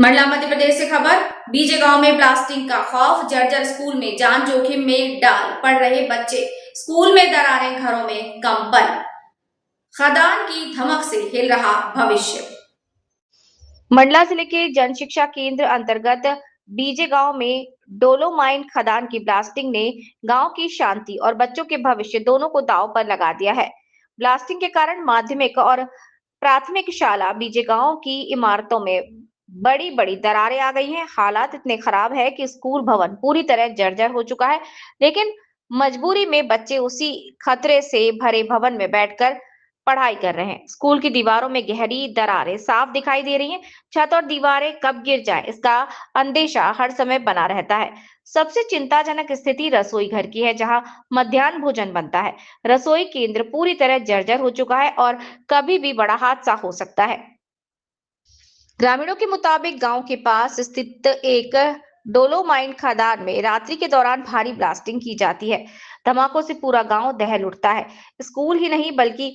मंडला मध्य प्रदेश से खबर। बीजे गांव में ब्लास्टिंग का खौफ, जर्जर स्कूल में जान जोखिम में डाल पढ़ रहे बच्चे, स्कूल में दरारें, घरों में कंपन, खदान की धमक से हिल रहा भविष्य। मंडला जिले के जन शिक्षा केंद्र अंतर्गत बीजे गांव में डोलोमाइन खदान की ब्लास्टिंग ने गांव की शांति और बच्चों के भविष्य दोनों को दांव पर लगा दिया है। ब्लास्टिंग के कारण माध्यमिक और प्राथमिक शाला बीजे गांव की इमारतों में बड़ी बड़ी दरारें आ गई हैं। हालात इतने खराब है कि स्कूल भवन पूरी तरह जर्जर हो चुका है, लेकिन मजबूरी में बच्चे उसी खतरे से भरे भवन में बैठकर पढ़ाई कर रहे हैं। स्कूल की दीवारों में गहरी दरारें साफ दिखाई दे रही हैं। छत और दीवारें कब गिर जाएं, इसका अंदेशा हर समय बना रहता है। सबसे चिंताजनक स्थिति रसोई घर की है, जहां मध्याह्न भोजन बनता है। रसोई केंद्र पूरी तरह जर्जर हो चुका है और कभी भी बड़ा हादसा हो सकता है। ग्रामीणों के मुताबिक गांव के पास स्थित एक डोलोमाइन खदान में रात्रि के दौरान भारी ब्लास्टिंग की जाती है। धमाकों से पूरा गांव दहल उठता है। स्कूल ही नहीं बल्कि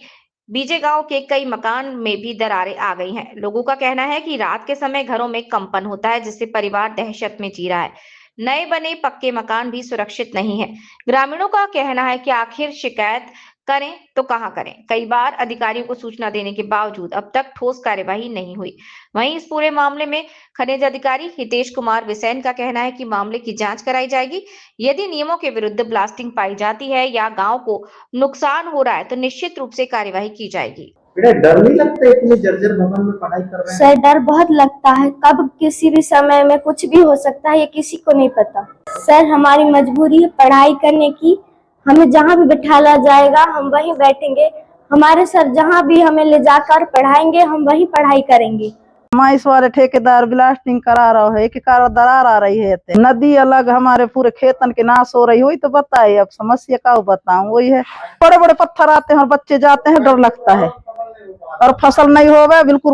बीजे गांव के कई मकान में भी दरारें आ गई हैं। लोगों का कहना है कि रात के समय घरों में कंपन होता है, जिससे परिवार दहशत में जी रहा है। नए बने पक्के मकान भी सुरक्षित नहीं है। ग्रामीणों का कहना है कि आखिर शिकायत करें तो कहां करें। कई बार अधिकारियों को सूचना देने के बावजूद अब तक ठोस कार्यवाही नहीं हुई। वहीं इस पूरे मामले में खनिज अधिकारी हितेश कुमार बिसेन का कहना है कि मामले की जांच कराई जाएगी। यदि नियमों के विरुद्ध ब्लास्टिंग पाई जाती है या गांव को नुकसान हो रहा है तो निश्चित रूप से कार्यवाही की जाएगी। डर नहीं लगता इतने जर्जर भवन में पढ़ाई कर रहे हैं? सर, डर बहुत लगता है। कब किसी भी समय में कुछ भी हो सकता है, ये किसी को नहीं पता। सर, हमारी मजबूरी है पढ़ाई करने की। हमें जहाँ भी बैठाया जाएगा हम वहीं बैठेंगे। हमारे सर जहाँ भी हमें ले जाकर पढ़ाएंगे हम वहीं पढ़ाई करेंगे। इस वाले ठेकेदार ब्लास्टिंग करा रहा है कि कार दरार आ रही है, नदी अलग, हमारे पूरे खेतन के नाश हो रही हुई। तो बताइए अब समस्या का बताऊं। वही है, बड़े बड़े पत्थर आते हैं और बच्चे जाते हैं, डर लगता है। और फसल नहीं होगा बिल्कुल,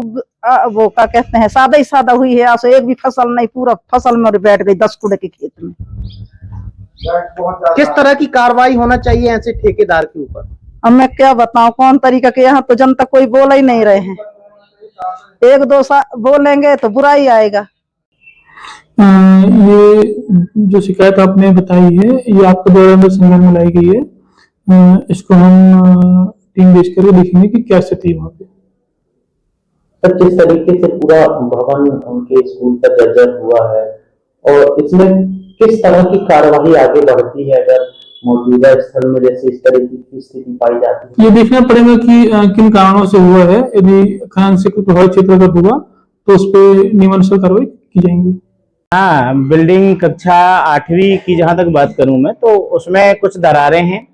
वो क्या कहते हैं, सादा ही सादा हुई है। आज एक भी फसल नहीं, पूरा फसल में बैठ गई 10 कुड़े के खेत में। किस तरह की कार्रवाई होना चाहिए ऐसे ठेकेदार के ऊपर? अब मैं क्या बताऊं कौन तरीका के, यहाँ तो जनता कोई बोल ही नहीं रहे हैं। एक दो बोलेंगे तो बुरा ही आएगा। ये जो शिकायत आपने बताई है ये आपके द्वारा में संज्ञान में लाई गई है। इसको हम टीम भेज करके देखेंगे कि क्या स्थिति है वहाँ पे। सर, किस तरीके से पूरा भवन उनके स्कूल का जर्जर हुआ है और इसमें किस तरह की कार्यवाही आगे बढ़ती है अगर मौजूदा स्थल में जैसे इस तरह की स्थिति पाई जाती है? ये देखना पड़ेगा कि किन कारणों से हुआ है। यदि खनन से कोई प्रभावित क्षेत्र अगर हुआ तो उस पर नियमानुसार कार्रवाई की जाएंगी। हाँ, बिल्डिंग कक्षा 8वीं की जहां तक बात करूं मैं तो उसमें कुछ दरारें हैं,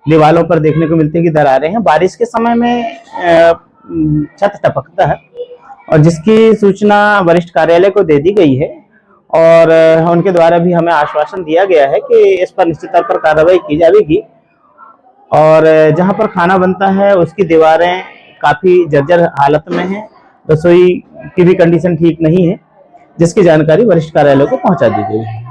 दीवारों पर देखने को मिलती है कि दरारें हैं। बारिश के समय में छत टपकता है और जिसकी सूचना वरिष्ठ कार्यालय को दे दी गई है और उनके द्वारा भी हमें आश्वासन दिया गया है कि इस पर निश्चित तौर पर कार्रवाई की जाएगी। और जहां पर खाना बनता है उसकी दीवारें काफी जर्जर हालत में हैं, रसोई की भी कंडीशन ठीक नहीं है, जिसकी जानकारी वरिष्ठ कार्यालय को पहुंचा दी गई है।